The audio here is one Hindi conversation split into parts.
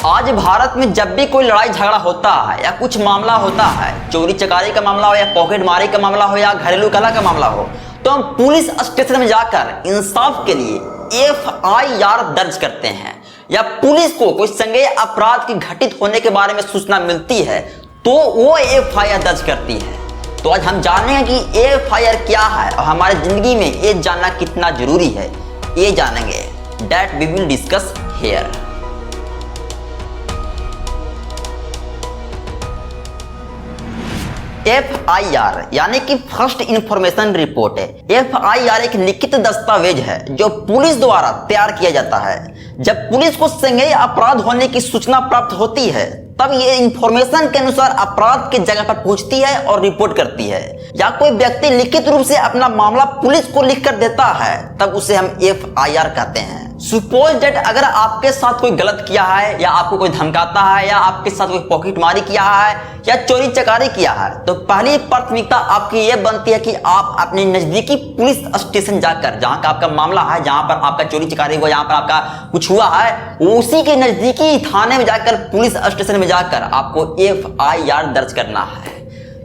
आज भारत में जब भी कोई लड़ाई झगड़ा होता है या कुछ मामला होता है, चोरी चकारी का मामला हो या पॉकेट मारी का मामला हो या घरेलू कलह का मामला हो, तो हम पुलिस स्टेशन में जाकर इंसाफ के लिए FIR दर्ज करते हैं। या पुलिस को कोई संज्ञेय अपराध के घटित होने के बारे में सूचना मिलती है तो वो FIR दर्ज करती है। तो आज हम जानेंगे कि FIR क्या है और हमारे जिंदगी में ये जानना कितना जरूरी है, ये जानेंगे। That we will discuss here। FIR यानी कि फर्स्ट इंफॉर्मेशन रिपोर्ट है। FIR एक लिखित दस्तावेज है जो पुलिस द्वारा तैयार किया जाता है। जब पुलिस को संज्ञेय अपराध होने की सूचना प्राप्त होती है तब ये इंफॉर्मेशन के अनुसार अपराध के जगह पर पहुंचती है और रिपोर्ट करती है। या कोई व्यक्ति लिखित रूप से अपना मामला पुलिस को लिखकर देता है तब उसे हम FIR कहते हैं। सपोज दैट अगर आपके साथ कोई गलत किया है या आपको कोई धमकाता है या आपके साथ कोई पॉकेटमारी किया है या चोरी चकारी किया है तो पहली प्राथमिकता आपकी ये बनती है कि आप अपने नजदीकी पुलिस स्टेशन जाकर, जहां का आपका मामला है, जहां पर आपका चोरी चकारी हुआ, जहां पर आपका कुछ हुआ है, उसी के नजदीकी थाने में जाकर, पुलिस स्टेशन में जाकर आपको FIR दर्ज करना है।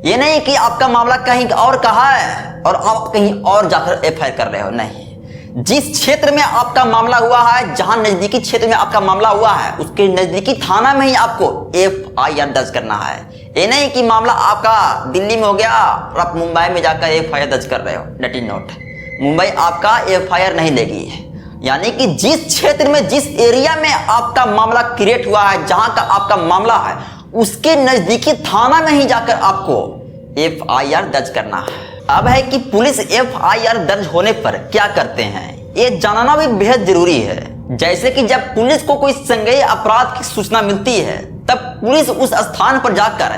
ये नहीं कि आपका मामला कहीं और का है और आप कहीं और जाकर FIR कर रहे हो, नहीं। जिस क्षेत्र में आपका मामला हुआ है, जहां नजदीकी क्षेत्र में आपका मामला हुआ है, उसके नजदीकी थाना में ही आपको FIR दर्ज करना है। ये नहीं कि मामला आपका दिल्ली में हो गया और आप मुंबई में जाकर FIR दर्ज कर रहे हो, डेट इज नॉट। मुंबई आपका FIR नहीं लेगी। यानी कि जिस क्षेत्र में, जिस एरिया में आपका मामला क्रिएट हुआ है, जहां का आपका मामला है, उसके नजदीकी थाना में ही जाकर आपको FIR दर्ज करना है। अब है कि पुलिस FIR दर्ज होने पर क्या करते हैं, ये जानना भी बेहद जरूरी है। जैसे कि जब पुलिस को कोई संज्ञेय अपराध की सूचना मिलती है तब पुलिस उस स्थान पर जाकर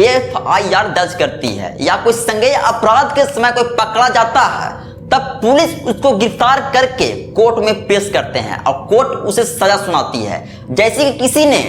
FIR दर्ज करती है। या कोई संज्ञेय अपराध के समय कोई पकड़ा जाता है तब पुलिस उसको गिरफ्तार करके कोर्ट में पेश करते हैं और कोर्ट उसे सजा सुनाती है। जैसे कि किसी ने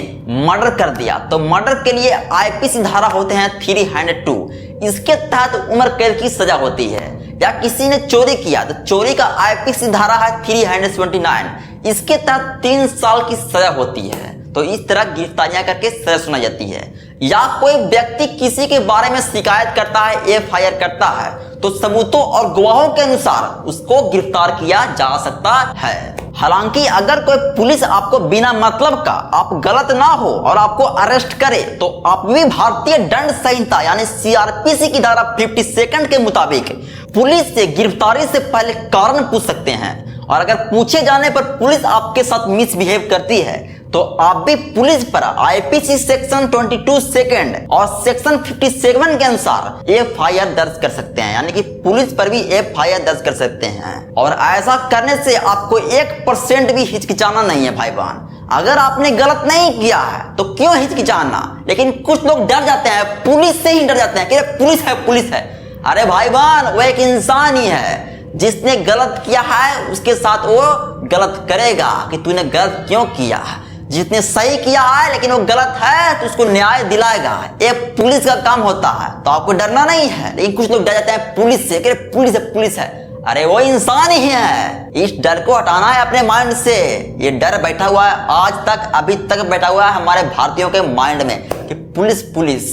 मर्डर कर दिया तो मर्डर के लिए IPC धारा होते हैं 302, इसके तहत उम्र कैद की सजा होती है। या किसी ने चोरी किया तो चोरी का IPC धारा है 329, इसके तहत 3 साल की सजा होती है। तो इस तरह गिरफ्तारियां करके सजा सुनाई जाती है। या कोई व्यक्ति किसी के बारे में शिकायत करता है, FIR करता है, तो सबूतों और गवाहों के अनुसार उसको गिरफ्तार किया जा सकता है। हालांकि अगर कोई पुलिस आपको बिना मतलब का, आप गलत ना हो और आपको अरेस्ट करे तो आप भी भारतीय दंड संहिता यानी CRPC की धारा 52 के मुताबिक पुलिस से गिरफ्तारी से पहले कारण पूछ सकते हैं। और अगर पूछे जाने पर पुलिस आपके साथ मिसबिहेव करती है तो आप भी पुलिस पर IPC सेक्शन 22 सेकंड और सेक्शन 57 के अनुसार FIR दर्ज कर सकते हैं। यानी कि पुलिस पर भी FIR दर्ज कर सकते हैं। और ऐसा करने से आपको 1% भी हिचकिचाना नहीं है भाई बहन। अगर आपने गलत नहीं किया है तो क्यों हिचकिचाना। लेकिन कुछ लोग डर जाते हैं, पुलिस से ही डर जाते हैं कि पुलिस है, पुलिस है। अरे भाई बहन, वो एक इंसान ही है। जिसने गलत किया है उसके साथ वो गलत करेगा कि तूने गलत क्यों किया। जिसने सही किया है लेकिन वो गलत है तो उसको न्याय दिलाएगा। ये पुलिस का काम होता है, तो आपको डरना नहीं है। लेकिन कुछ लोग डर जाते हैं पुलिस से कि पुलिस है, पुलिस है। अरे वो इंसान ही है। इस डर को हटाना है अपने माइंड से। ये डर बैठा हुआ है, आज तक, अभी तक बैठा हुआ है हमारे भारतीयों के माइंड में कि पुलिस, पुलिस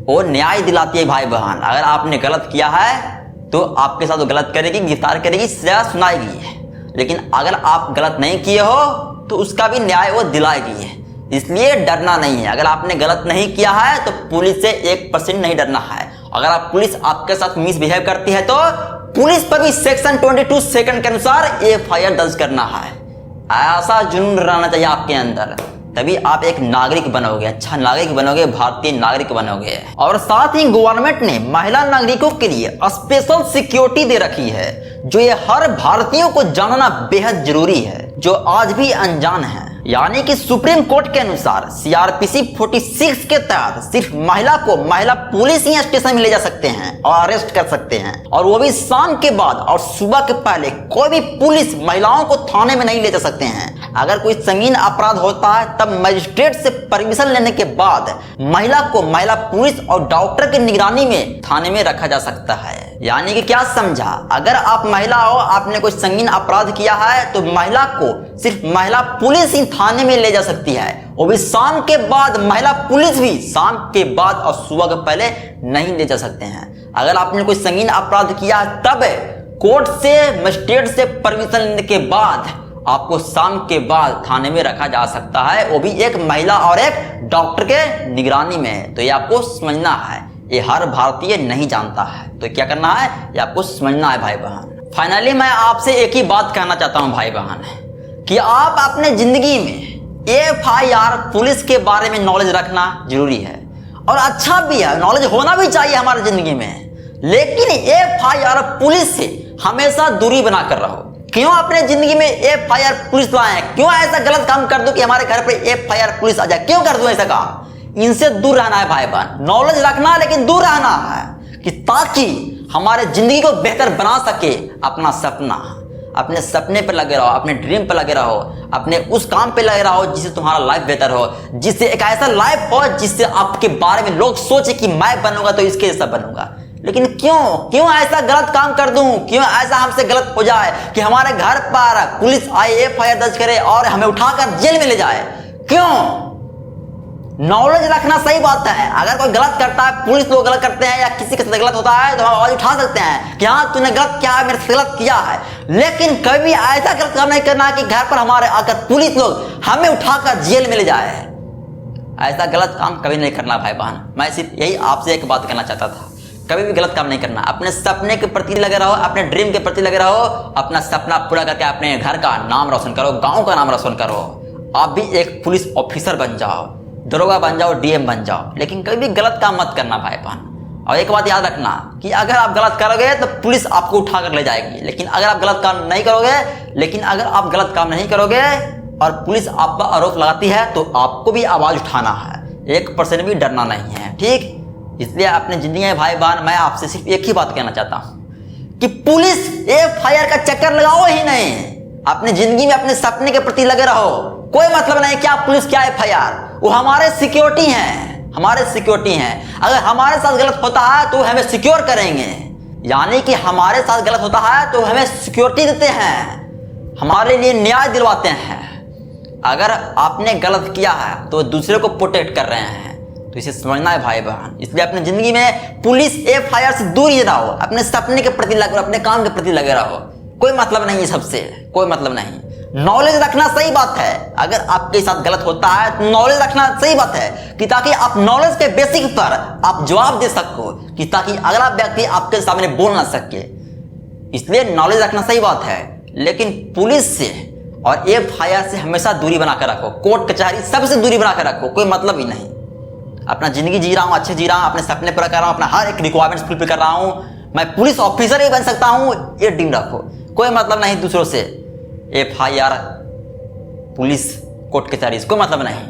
वो न्याय दिलाती है भाई बहन। अगर आपने गलत किया है तो आपके साथ वो गलत करेगी, गिरफ्तार करेगी, सजा सुनाएगी। लेकिन अगर आप गलत नहीं किए हो तो उसका भी न्याय वो दिलाएगी। इसलिए डरना नहीं है। अगर आपने गलत नहीं किया है तो पुलिस से 1% नहीं डरना है। अगर आप पुलिस आपके साथ मिसबिहेव करती है तो पुलिस पर भी सेक्शन 22 सेकंड के अनुसार FIR दर्ज करना है। ऐसा जुनून रहना चाहिए आपके अंदर, तभी आप एक नागरिक बनोगे, अच्छा नागरिक बनोगे, भारतीय नागरिक बनोगे। और साथ ही गवर्नमेंट ने महिला नागरिकों के लिए स्पेशल सिक्योरिटी दे रखी है, जो ये हर भारतीयों को जानना बेहद जरूरी है, जो आज भी अनजान है। यानी कि सुप्रीम कोर्ट के अनुसार CRPC 46 के तहत सिर्फ महिला को महिला पुलिस ही स्टेशन में ले जा सकते हैं और अरेस्ट कर सकते हैं। और वो भी शाम के बाद और सुबह के पहले कोई भी पुलिस महिलाओं को थाने में नहीं ले जा सकते हैं। अगर कोई संगीन अपराध होता है तब मजिस्ट्रेट से परमिशन लेने के बाद महिला को महिला पुलिस और डॉक्टर की निगरानी में थाने में रखा जा सकता है। यानी कि क्या समझा, अगर आप महिला हो, आपने कोई संगीन अपराध किया है तो महिला को सिर्फ महिला पुलिस ही थाने में ले जा सकती है, वो भी शाम के बाद। महिला पुलिस भी शाम के बाद और सुबह के पहले नहीं ले जा सकते हैं। अगर आपने कोई संगीन अपराध किया है तब कोर्ट से, मजिस्ट्रेट से परमिशन लेने के बाद आपको शाम के बाद थाने में रखा जा सकता है, वो भी एक महिला और एक डॉक्टर के निगरानी में। तो ये आपको समझना है, ये हर भारतीय नहीं जानता है, तो क्या करना है, ये आपको समझना है भाई बहन। फाइनली मैं आपसे एक ही बात कहना चाहता हूं भाई बहन, कि आप अपने जिंदगी में FIR पुलिस के बारे में नॉलेज रखना जरूरी है, और अच्छा भी है, नॉलेज होना भी चाहिए हमारी जिंदगी में। लेकिन FIR पुलिस से हमेशा दूरी बनाकर रहो। क्यों अपने जिंदगी में FIR पुलिस लाए? क्यों ऐसा गलत काम कर दो कि हमारे घर पे FIR पुलिस आ जाए? क्यों कर दो ऐसा काम? इनसे दूर रहना है भाई बहन। नॉलेज रखना लेकिन दूर रहना है, कि ताकि हमारे जिंदगी को बेहतर बना सके। अपना सपना, अपने सपने पे लगे रहो, अपने ड्रीम पे लगे रहो, अपने उस काम पे लगे रहो जिससे तुम्हारा लाइफ बेहतर हो, जिससे एक ऐसा लाइफ हो जिससे आपके बारे में लोग सोचे कि मैं बनूंगा तो इसके जैसा बनूंगा। लेकिन क्यों ऐसा गलत काम कर दूं? क्यों ऐसा हमसे गलत हो जाए कि हमारे घर पर पुलिस आए, FIR दर्ज करे और हमें उठाकर जेल में ले जाए? क्यों? नॉलेज रखना सही बात है। अगर कोई गलत करता है, पुलिस लोग गलत करते हैं या किसी के साथ गलत होता है, तो हम आवाज उठा सकते हैं कि हाँ तूने गलत किया है, मेरे से गलत किया है। लेकिन कभी ऐसा गलत काम नहीं करना कि घर पर हमारे आकर पुलिस लोग हमें उठाकर जेल में ले जाए। ऐसा गलत काम कभी नहीं करना भाई बहन। मैं सिर्फ यही आपसे एक बात कहना चाहता था, कभी भी गलत काम नहीं करना। अपने सपने के प्रति लगे रहो, अपने ड्रीम के प्रति लगे रहो, अपना सपना पूरा करके अपने घर का नाम रोशन करो, गाँव का नाम रोशन करो। आप भी एक पुलिस ऑफिसर बन जाओ, दरोगा बन जाओ, DM बन जाओ, लेकिन कभी भी गलत काम मत करना भाई बहन। और एक बात याद रखना कि अगर आप गलत करोगे तो पुलिस आपको उठा कर ले जाएगी, लेकिन अगर आप गलत काम नहीं करोगे और पुलिस आप पर आरोप लगाती है तो आपको भी आवाज उठाना है, 1% भी डरना नहीं है, ठीक। इसलिए अपनी जिंदगी में भाई बहन मैं आपसे सिर्फ एक ही बात कहना चाहता हूं कि पुलिस FIR का चक्कर लगाओ ही नहीं। अपनी जिंदगी में अपने सपने के प्रति लगे रहो। कोई मतलब नहीं क्या पुलिस क्या FIR, वो हमारे सिक्योरिटी हैं, हमारे सिक्योरिटी हैं। अगर हमारे साथ गलत होता है तो हमें सिक्योर करेंगे, यानी कि हमारे साथ गलत होता है तो हमें सिक्योरिटी देते हैं, हमारे लिए न्याय दिलवाते हैं। अगर आपने गलत किया है तो दूसरे को प्रोटेक्ट कर रहे हैं, तो इसे समझना है भाई बहन। इसलिए अपनी जिंदगी में पुलिस FIR से दूर ही रहो, अपने सपने के प्रति लगे रहो, अपने काम के प्रति लगे रहो। कोई मतलब नहीं है सबसे, कोई मतलब नहीं। नॉलेज रखना सही बात है, अगर आपके साथ गलत होता है तो नॉलेज रखना सही बात है, कि ताकि आप नॉलेज के बेसिक पर आप जवाब दे सको, कि ताकि अगला व्यक्ति आपके सामने बोल ना सके। इसलिए नॉलेज रखना सही बात है, लेकिन पुलिस से और FIR से हमेशा दूरी बनाकर रखो, कोर्ट कचहरी सबसे दूरी बनाकर रखो, कोई मतलब ही नहीं। अपना जिंदगी जी रहा हूँ, अच्छे जी रहा हूँ, अपने सपने पूरा कर रहा हूँ, अपना हर एक रिक्वायरमेंट्स फुलफिल कर रहा हूँ, मैं पुलिस ऑफिसर ही बन सकता हूँ, ये ड्रीम रखो। कोई मतलब नहीं दूसरों से FIR, पुलिस, कोर्ट कचहरी, कोई मतलब नहीं।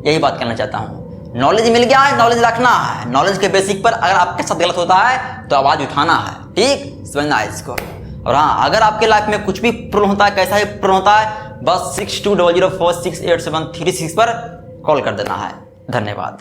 यही बात करना चाहता हूँ। नॉलेज मिल गया है, नॉलेज रखना है, नॉलेज के बेसिक पर अगर आपके साथ गलत होता है तो आवाज उठाना है, ठीक, समझना है इसको। और हाँ, अगर आपके लाइफ में कुछ भी प्रॉब्लम होता है, कैसा ही प्रॉब्लम होता है, बस 6200468736 पर कॉल कर देना है। धन्यवाद।